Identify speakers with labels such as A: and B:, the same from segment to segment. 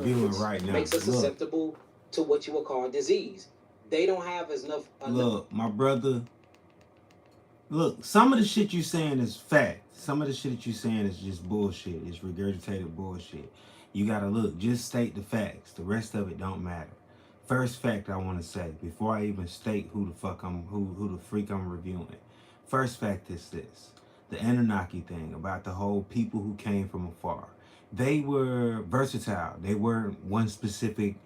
A: reviewing
B: which
A: right now.
B: makes us
A: Look,
B: susceptible to what you would call disease. They don't have enough.
A: look, my brother. Look, some of the shit you saying is fact. Some of the shit that you saying is just bullshit. It's regurgitated bullshit. You gotta look. Just state the facts. The rest of it don't matter. First fact I want to say before I even state who the fuck who the freak I'm reviewing. First fact is this: the Anunnaki thing about the whole people who came from afar. They were versatile. They weren't one specific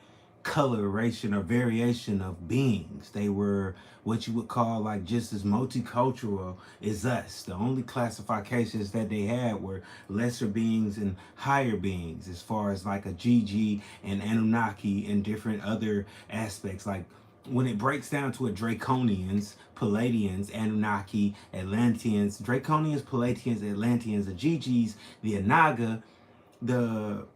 A: coloration or variation of beings. They were what you would call like just as multicultural as us. The only classifications that they had were lesser beings and higher beings, as far as like a Gigi and Anunnaki and different other aspects. Like when it breaks down to a Draconians, Palladians, Anunnaki, Atlanteans, Draconians, Palladians, Atlanteans, the Gigis, the Anaga, the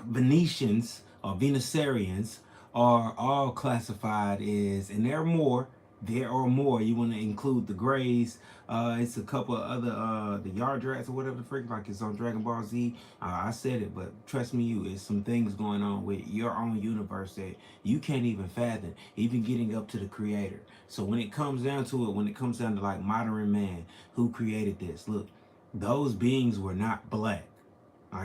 A: Venetians or Venusaurians are all classified as, and there are more. You want to include the Greys. It's a couple of other, the Yardrats or whatever the freak, like it's on Dragon Ball Z. I said it, but trust me, it's some things going on with your own universe that you can't even fathom, even getting up to the creator. So when it comes down to it, when it comes down to like modern man, who created this, look, those beings were not black.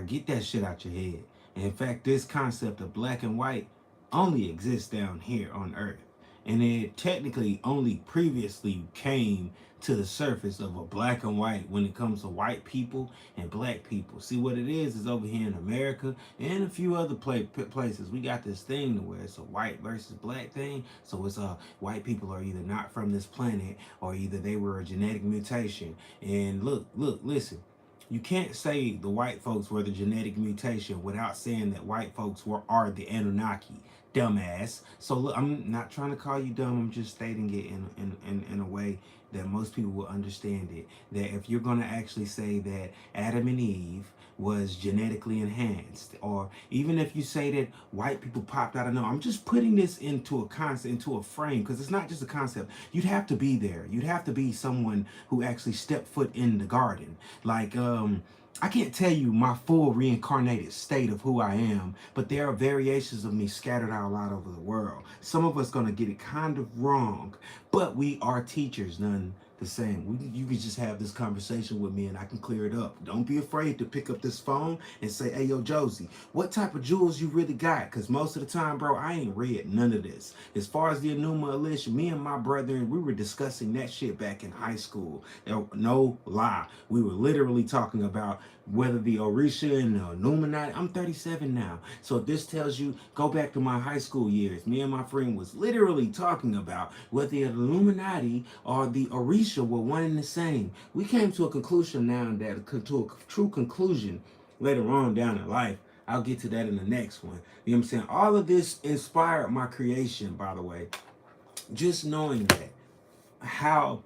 A: Get that shit out your head. In fact, this concept of black and white only exists down here on Earth. And it technically only previously came to the surface of a black and white when it comes to white people and black people. See, what it is over here in America and a few other places, we got this thing to where it's a white versus black thing. So it's white people are either not from this planet or either they were a genetic mutation. And listen. You can't say the white folks were the genetic mutation without saying that white folks are the Anunnaki, dumbass. So look, I'm not trying to call you dumb. I'm just stating it in a way that most people will understand it. That if you're going to actually say that Adam and Eve was genetically enhanced, or even if you say that white people popped out of nowhere, I'm just putting this into a concept, into a frame, because it's not just a concept. You'd have to be there. You'd have to be someone who actually stepped foot in the garden. Like, I can't tell you my full reincarnated state of who I am, but there are variations of me scattered out all over the world. Some of us gonna get it kind of wrong, but we are teachers, none the same. You can just have this conversation with me and I can clear it up. Don't be afraid to pick up this phone and say, hey, yo, Josie, what type of jewels you really got? Because most of the time, bro, I ain't read none of this. As far as the Enuma Elish, me and my brethren, we were discussing that shit back in high school. No lie. We were literally talking about whether the Orisha and the Illuminati. I'm 37 now. So if this tells you, go back to my high school years. Me and my friend was literally talking about whether the Illuminati or the Orisha were one and the same. We came to a conclusion now, that to a true conclusion later on down in life. I'll get to that in the next one. You know what I'm saying? All of this inspired my creation, by the way. Just knowing that, how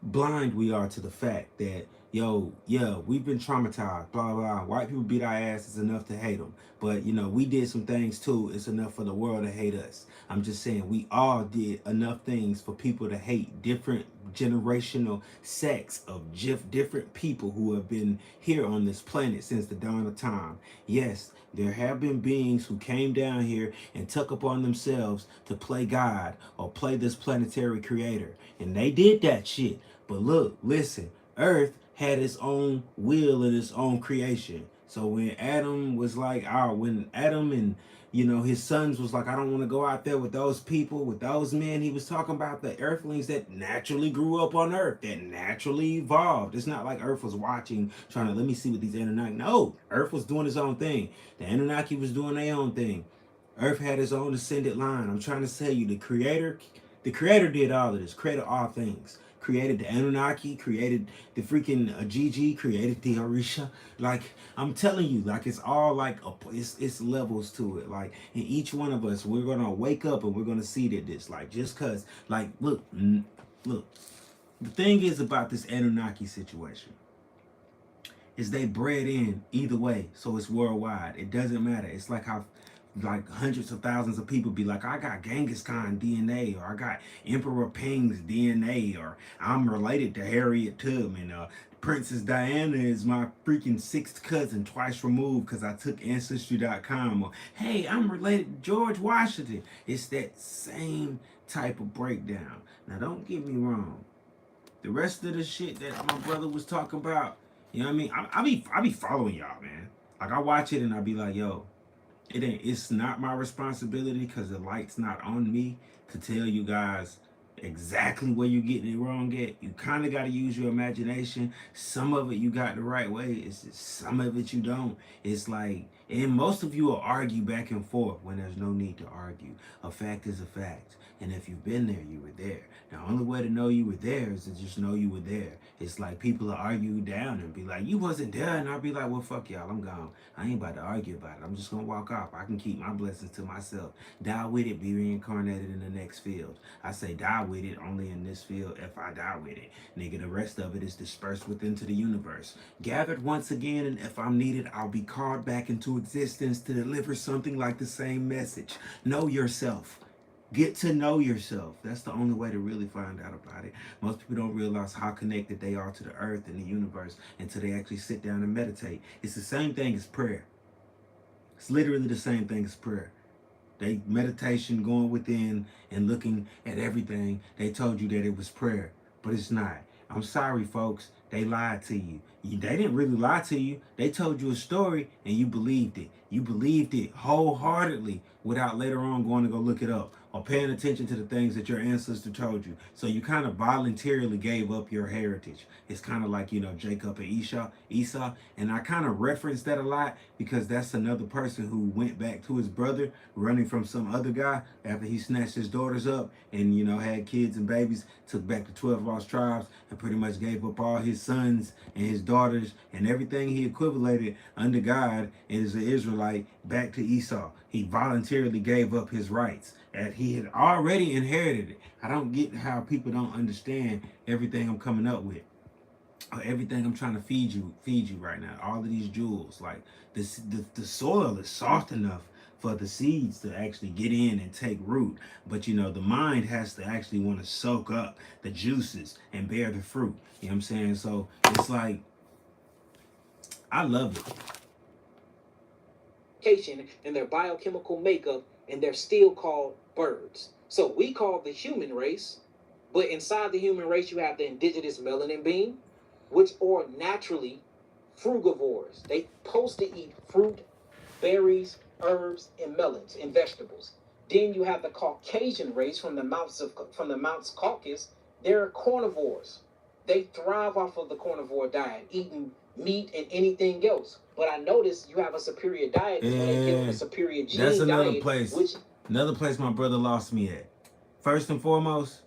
A: blind we are to the fact that, yo, yeah, we've been traumatized, blah, blah, blah. White people beat our asses enough to hate them. But, we did some things too. It's enough for the world to hate us. I'm just saying, we all did enough things for people to hate different generational sects of different people who have been here on this planet since the dawn of time. Yes, there have been beings who came down here and took upon themselves to play God or play this planetary creator. And they did that shit. But look, listen, Earth had its own will and its own creation. So when Adam was like, when Adam and his sons was like, I don't want to go out there with those people, with those men. He was talking about the earthlings that naturally grew up on Earth, that naturally evolved. It's not like Earth was watching, trying to, let me see what these Anunnaki. No, Earth was doing its own thing. The Anunnaki was doing their own thing. Earth had its own descended line. I'm trying to tell you, the creator did all of this, created all things. Created the Anunnaki, created the freaking Gigi, created the Orisha. Like, I'm telling you, like, it's all like, it's levels to it. Like, in each one of us, we're going to wake up and we're going to see that this, like, just because, like, look, the thing is about this Anunnaki situation is they bred in either way, so it's worldwide. It doesn't matter. It's like how like hundreds of thousands of people be like, I got Genghis Khan DNA, or I got Emperor Ping's DNA, or I'm related to Harriet Tubman, Princess Diana is my freaking sixth cousin, twice removed because I took Ancestry.com. Or, hey, I'm related to George Washington. It's that same type of breakdown. Now, don't get me wrong. The rest of the shit that my brother was talking about, you know what I mean? I be following y'all, man. Like, I watch it and I be like, yo, it's not my responsibility because the light's not on me to tell you guys exactly where you're getting it wrong at. You kind of got to use your imagination. Some of it you got the right way. It's just some of it you don't. It's like, and most of you will argue back and forth when there's no need to argue. A fact is a fact. And if you've been there, you were there. The only way to know you were there is to just know you were there. It's like people will argue you down and be like, you wasn't there. And I'll be like, well, fuck y'all, I'm gone. I ain't about to argue about it. I'm just going to walk off. I can keep my blessings to myself. Die with it, be reincarnated in the next field. I say die with it only in this field if I die with it. Nigga, the rest of it is dispersed within to the universe. Gathered once again, and if I'm needed, I'll be called back into existence to deliver something like the same message. Know yourself. Get to know yourself. That's the only way to really find out about it. Most people don't realize how connected they are to the earth and the universe until they actually sit down and meditate. It's the same thing as prayer. It's literally the same thing as prayer. They meditation, going within and looking at everything. They told you that it was prayer, but it's not. I'm sorry, folks. They lied to you. They didn't really lie to you. They told you a story and you believed it. You believed it wholeheartedly without later on going to go look it up or paying attention to the things that your ancestor told you. So you kind of voluntarily gave up your heritage. It's kind of like, Jacob and Esau. And I kind of reference that a lot because that's another person who went back to his brother running from some other guy after he snatched his daughters up and, had kids and babies, took back the 12 lost tribes and pretty much gave up all his sons and his daughters and everything he equivalated under God as an Israelite back to Esau. He voluntarily gave up his rights that he had already inherited it. I don't get how people don't understand everything I'm coming up with. Everything I'm trying to feed you right now. All of these jewels, like this, the soil is soft enough for the seeds to actually get in and take root. But the mind has to actually want to soak up the juices and bear the fruit. You know what I'm saying? So it's like, I love it.
B: And their biochemical makeup, and they're still called birds. So we call the human race, but inside the human race, you have the indigenous melanin being, which are naturally frugivores. They supposed to eat fruit, berries, herbs, and melons and vegetables. Then you have the Caucasian race from the Mounts Caucasus. They're carnivores. They thrive off of the carnivore diet, eating meat and anything else. But I noticed you have a superior diet when they give them a superior gene
A: that's another
B: diet,
A: place. Another place my brother lost me at. First and foremost,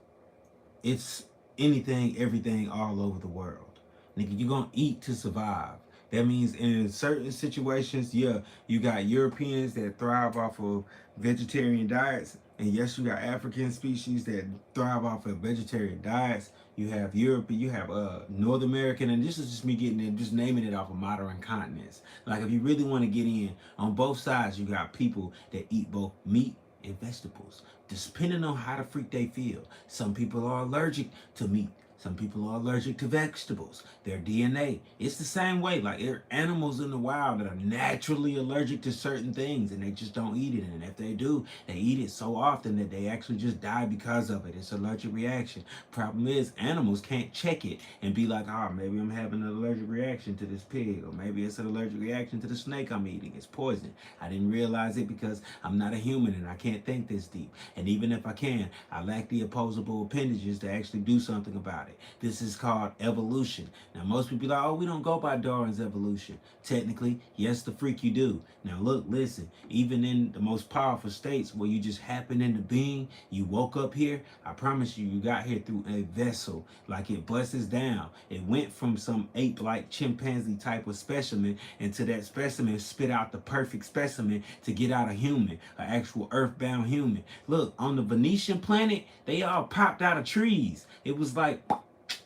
A: it's anything, everything all over the world. Nigga, you're gonna eat to survive. That means in certain situations, yeah, you got Europeans that thrive off of vegetarian diets. And yes, you got African species that thrive off of vegetarian diets. You have Europe, you have North American, and this is just me getting in, just naming it off of modern continents. Like if you really want to get in, on both sides, you got people that eat both meat and vegetables, depending on how the freak they feel. Some people are allergic to meat. Some people are allergic to vegetables. Their DNA, it's the same way. Like there are animals in the wild that are naturally allergic to certain things and they just don't eat it. And if they do, they eat it so often that they actually just die because of it. It's an allergic reaction. Problem is, animals can't check it and be like, oh, maybe I'm having an allergic reaction to this pig, or maybe it's an allergic reaction to the snake I'm eating. It's poison. I didn't realize it because I'm not a human and I can't think this deep. And even if I can, I lack the opposable appendages to actually do something about it. This is called evolution. Now, most people are like, oh, we don't go by Darwin's evolution. Technically, yes, the freak you do. Now, look, listen, even in the most powerful states where you just happen into being, you woke up here, I promise you, you got here through a vessel. Like it busts down. It went from some ape-like chimpanzee type of specimen into that specimen spit out the perfect specimen to get out a human, an actual earthbound human. Look, on the Venetian planet, they all popped out of trees. It was like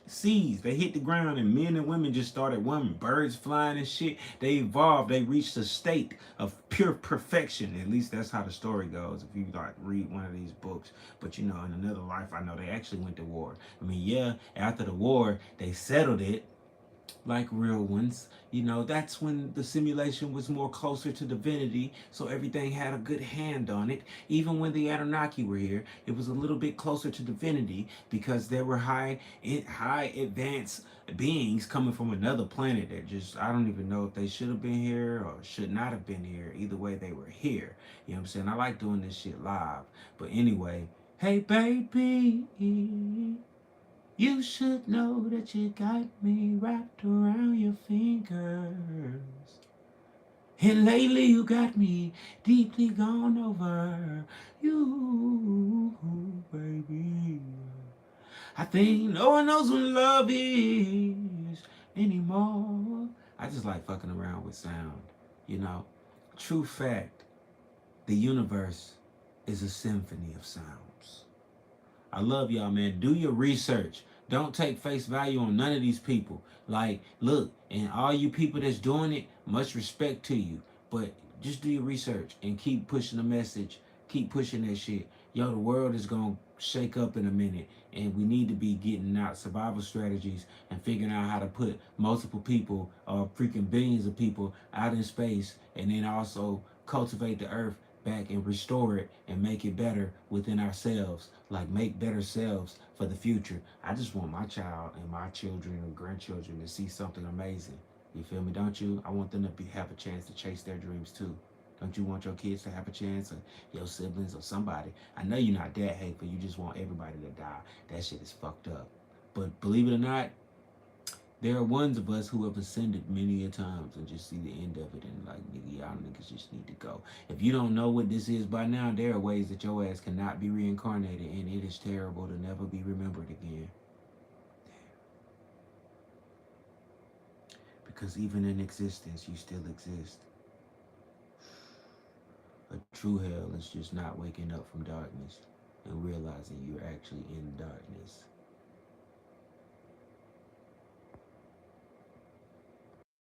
A: seeds. They hit the ground and men and women just started women, birds flying and shit. They evolved. They reached a state of pure perfection. At least that's how the story goes if you like read one of these books. But in another life, I know they actually went to war. I mean, yeah, after the war, they settled it. like real ones. You know, that's when the simulation was more closer to divinity, so everything had a good hand on it. Even when the Anunnaki were here, it was a little bit closer to divinity because there were high advanced beings coming from another planet that just, I don't even know if they should have been here or should not have been here. Either way, they were here. You know what I'm saying? I like doing this shit live. But anyway, hey baby, you should know that you got me wrapped around your fingers. And lately you got me deeply gone over. You, baby. I think no one knows what love is anymore. I just like fucking around with sound, you know. True fact, the universe is a symphony of sounds. I love y'all, man. Do your research. Don't take face value on none of these people. Like, look, and all you people that's doing it, much respect to you. But just do your research and keep pushing the message. Keep pushing that shit. Yo, the world is gonna shake up in a minute, and we need to be getting out survival strategies and figuring out how to put multiple people or freaking billions of people out in space, and then also cultivate the earth back and restore it and make it better within ourselves, like make better selves for the future. I just want my child and my children and grandchildren to see something amazing. You feel me? Don't you? I want them to have a chance to chase their dreams too. Don't you want your kids to have a chance, or your siblings, or somebody? I know you're not that hateful. You just want everybody to die. That shit is fucked up. But believe it or not, there are ones of us who have ascended many a times and just see the end of it and like, nigga, y'all niggas just need to go. If you don't know what this is by now, there are ways that your ass cannot be reincarnated, and it is terrible to never be remembered again. Because even in existence, you still exist. A true hell is just not waking up from darkness and realizing you're actually in darkness.